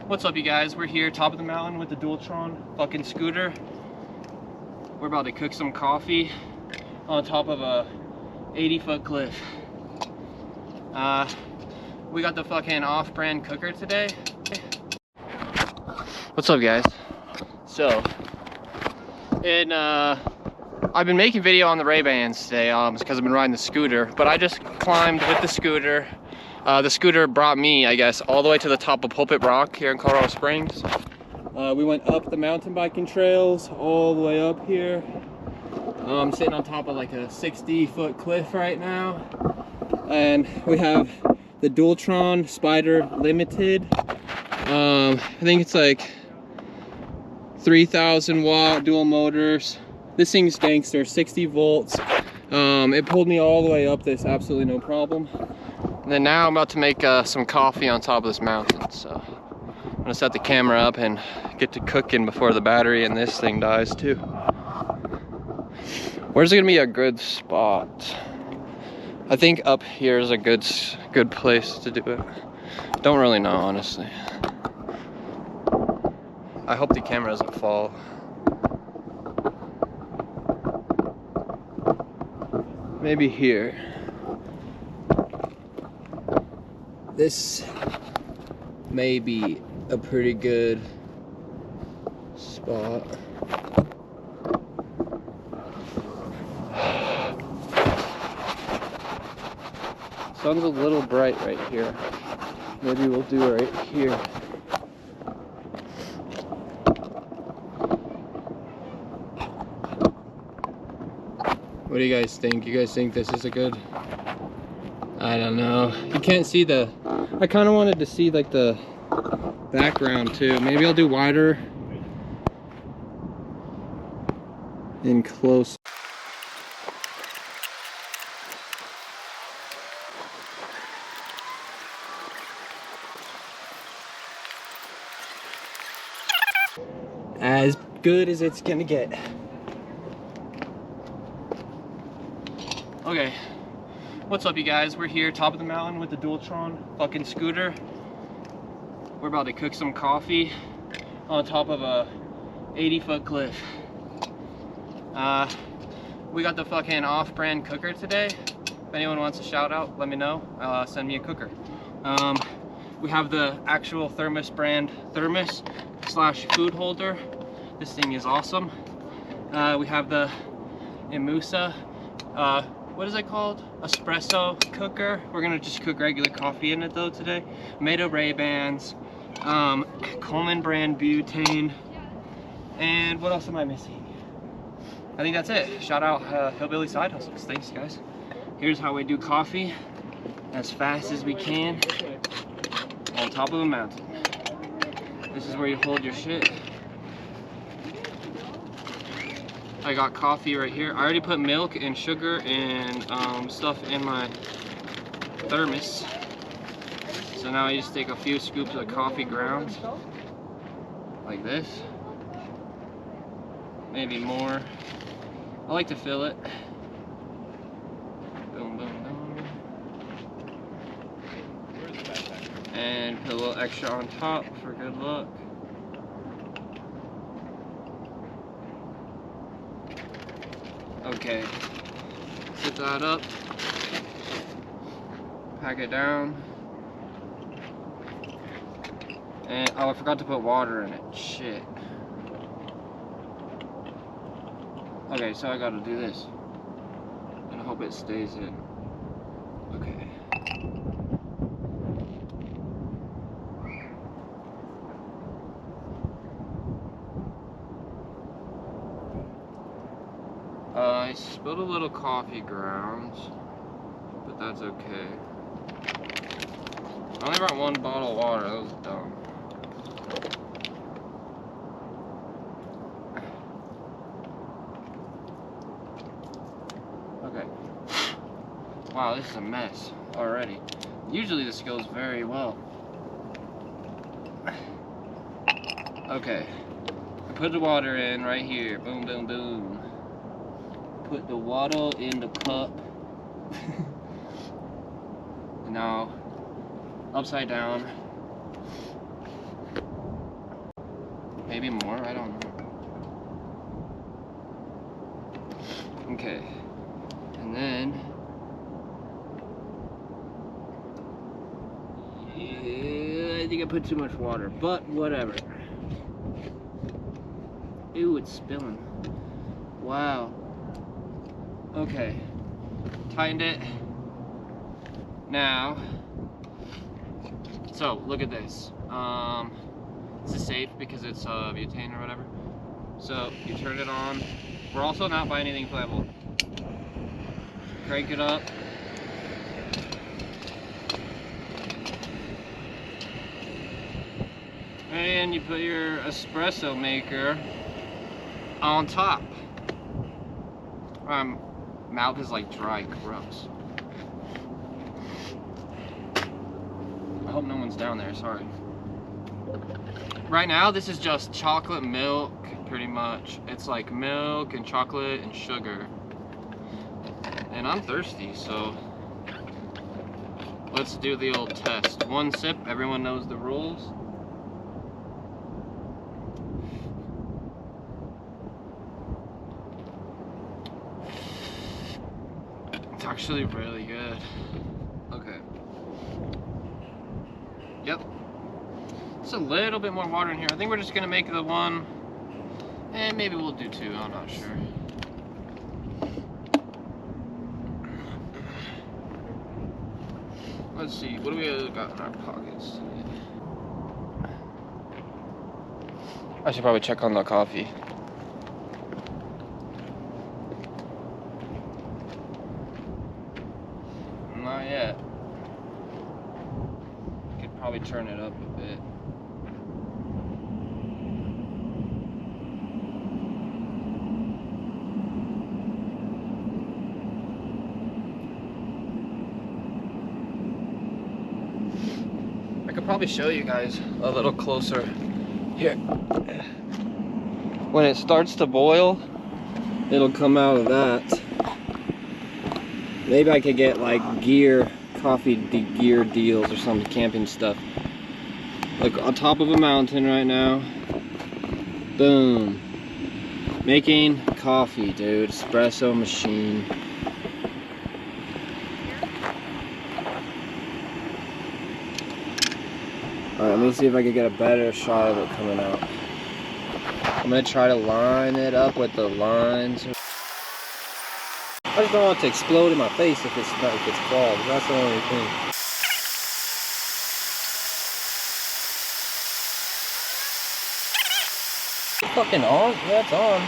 What's up, you guys? We're here, top of the mountain with the Dualtron fucking scooter. We're about to cook some coffee on top of a 80-foot cliff. We got the fucking off-brand cooker today. What's up, guys? So, I've been making video on the Ray-Bans today because I've been riding the scooter, but I just climbed with the scooter. The scooter brought me, I guess, all the way to the top of Pulpit Rock here in Colorado Springs. We went up the mountain biking trails all the way up here. I'm sitting on top of like a 60-foot cliff right now. And we have the Dualtron Spider Limited. I think it's like 3,000 watt dual motors. This thing's gangster, 60 volts. It pulled me all the way up this, absolutely no problem. And then now I'm about to make some coffee on top of this mountain. So I'm gonna set the camera up and get to cooking before the battery in this thing dies too. Where's it gonna be a good spot? I think up here is a good place to do it. Don't really know, honestly. I hope the camera doesn't fall. Maybe here. This may be a pretty good spot. Sun's a little bright right here. Maybe we'll do it right here. What do you guys think? You guys think this is a good? I don't know. You can't see the... I kind of wanted to see like the background too. Maybe I'll do wider and close. As good as it's gonna get. Okay. What's up, you guys? We're here, top of the mountain with the Dualtron fucking scooter. We're about to cook some coffee on top of a 80-foot cliff. We got the fucking off-brand cooker today. If anyone wants a shout out, let me know. Send me a cooker. We have the actual thermos brand thermos / food holder. This thing is awesome. We have the Imusa. What is it called? Espresso cooker. We're gonna just cook regular coffee in it though today. Made of Ray-Bans, Coleman brand butane, and what else am I missing? I think that's it. Shout out Hillbilly Side Hustles. Thanks, guys. Here's how we do coffee as fast as we can on top of a mountain. This is where you hold your shit. I got coffee right here. I already put milk and sugar and stuff in my thermos. So now I just take a few scoops of coffee grounds, like this. Maybe more. I like to fill it. Boom, boom, boom. And put a little extra on top for good luck. Okay, set that up, pack it down, and oh, I forgot to put water in it, shit. Okay, so I gotta do this, and I hope it stays in. Okay. I spilled a little coffee grounds, but that's okay. I only brought one bottle of water, that was dumb. Okay. Wow, this is a mess already. Usually this goes very well. Okay. I put the water in right here. Boom, boom, boom. Put the water in the cup. Now, upside down. maybe more, I don't know. Okay, and then, yeah, I think I put too much water, but whatever. Ew, it's spilling. Wow. Okay, tightened it. Now, so look at this. This is safe because it's butane or whatever. So you turn it on. We're also not buying anything playable. Crank it up. And you put your espresso maker on top. Mouth is like dry, gross. I hope no one's down there, sorry. Right now, this is just chocolate milk, pretty much. It's like milk and chocolate and sugar. And I'm thirsty, so let's do the old test. One sip, everyone knows the rules. It's actually really good. Okay. Yep. Just a little bit more water in here. I think we're just gonna make the one, and maybe we'll do two, I'm not sure. Let's see, what do we got in our pockets today? I should probably check on the coffee. Not yet. Could probably turn it up a bit. I could probably show you guys a little closer here. When it starts to boil, it'll come out of that. Maybe I could get like coffee gear deals or some camping stuff. Like on top of a mountain right now. Boom. Making coffee, dude. Espresso machine. Alright, let me see if I can get a better shot of it coming out. I'm gonna try to line it up with the lines. I just don't want it to explode in my face if it's clogged. That's the only thing. It's fucking on? Yeah, it's on.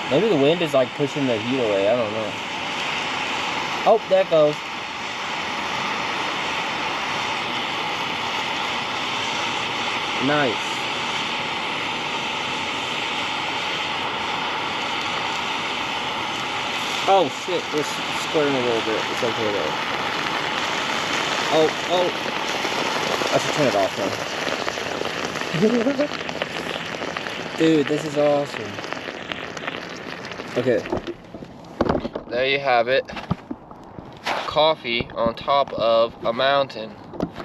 Maybe the wind is like pushing the heat away, I don't know. Oh, there it goes. Nice. Oh shit, it's squirting a little bit. It's okay though. Oh. I should turn it off now. Dude, this is awesome. Okay. There you have it. Coffee on top of a mountain.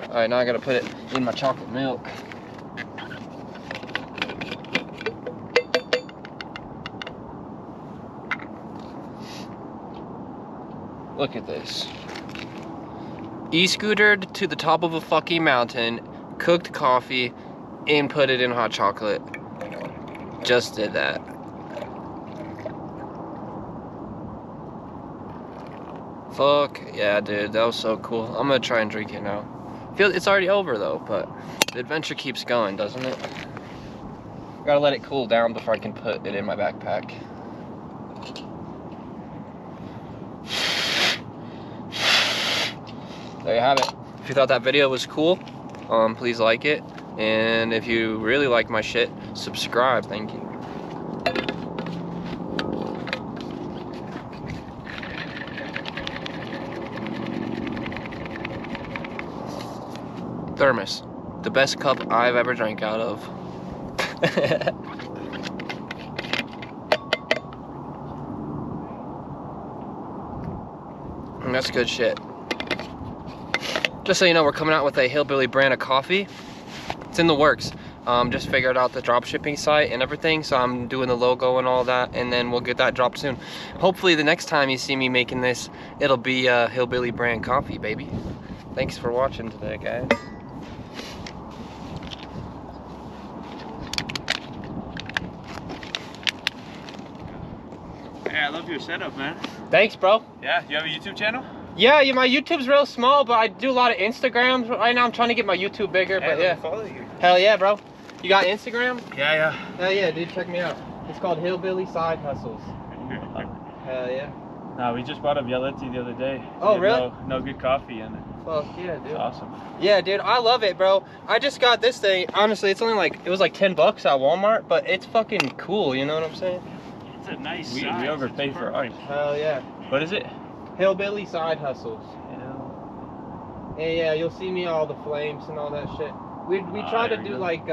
Alright, now I gotta put it in my chocolate milk. Look at this. E-scootered to the top of a fucking mountain, cooked coffee, and put it in hot chocolate. Just did that. Fuck yeah, dude, that was so cool. I'm gonna try and drink it now. It's already over though, but the adventure keeps going, doesn't it? Gotta let it cool down before I can put it in my backpack. There you have it. If you thought that video was cool, please like it. And if you really like my shit, subscribe. Thank you. Thermos. The best cup I've ever drank out of. That's good shit. Just so you know, we're coming out with a Hillbilly brand of coffee. It's in the works. Just figured out the drop shipping site and everything, so I'm doing the logo and all that, and then we'll get that dropped soon. Hopefully the next time you see me making this, it'll be Hillbilly brand coffee, baby. Thanks for watching today, guys. Hey, I love your setup, man. Thanks, bro. Yeah, you have a YouTube channel? Yeah, my YouTube's real small, but I do a lot of Instagrams. Right now I'm trying to get my YouTube bigger, but yeah. Follow you. Hell yeah, bro. You got Instagram? Yeah. Hell yeah, dude, check me out. It's called Hillbilly Side Hustles. Hell yeah. No, we just bought a Violetti the other day. Oh, really? No good coffee in it. Fuck yeah, dude. It's awesome. Yeah, dude, I love it, bro. I just got this thing. Honestly, it's only like, it was like 10 bucks at Walmart, but it's fucking cool, you know what I'm saying? It's a nice size. We overpay for art. Hell yeah. What is it? Hillbilly Side Hustles. Yeah, you'll see me all the flames and all that shit. We try to do like,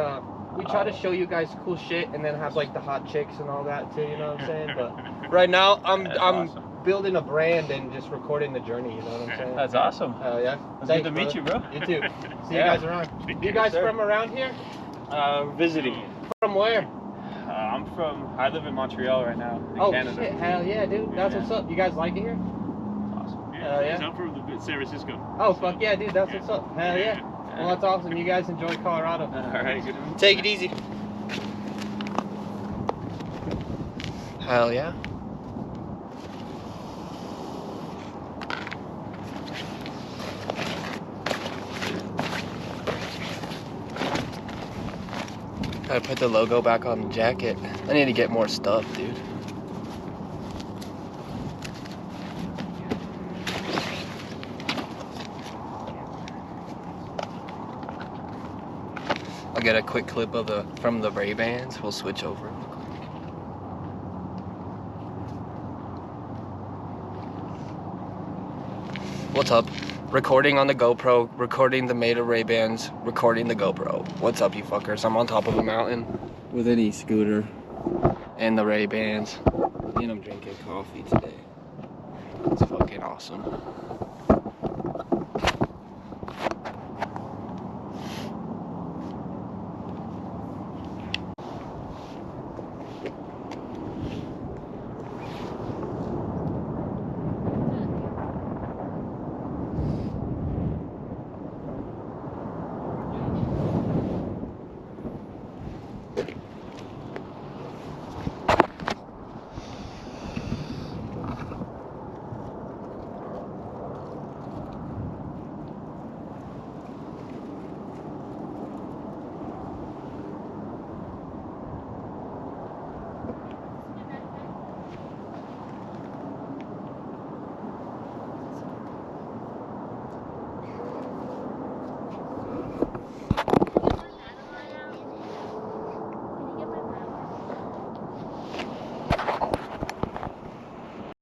we try to show you guys cool shit and then have like the hot chicks and all that too, you know what I'm saying? But right now, I'm awesome. building a brand and just recording the journey, you know what I'm saying? That's awesome. Hell yeah. It's good to meet you, bro. You too. See you guys around. You guys from around here? Visiting. From where? I live in Montreal right now, in Canada. Shit, hell yeah, dude. That's what's up. You guys like it here? Awesome. Hell yeah. I'm from San Francisco. Oh, fuck yeah, dude. That's what's up. Hell yeah. Well, that's awesome. You guys enjoy Colorado. All right, good. Take it easy. Hell yeah. Gotta put the logo back on the jacket. I need to get more stuff, dude. I'll get a quick clip of from the Ray-Bans. We'll switch over real quick. What's up? Recording on the GoPro, recording the Meta Ray-Bans, recording the GoPro. What's up, you fuckers? I'm on top of a mountain with an e-scooter and the Ray-Bans, and I'm drinking coffee today. It's fucking awesome.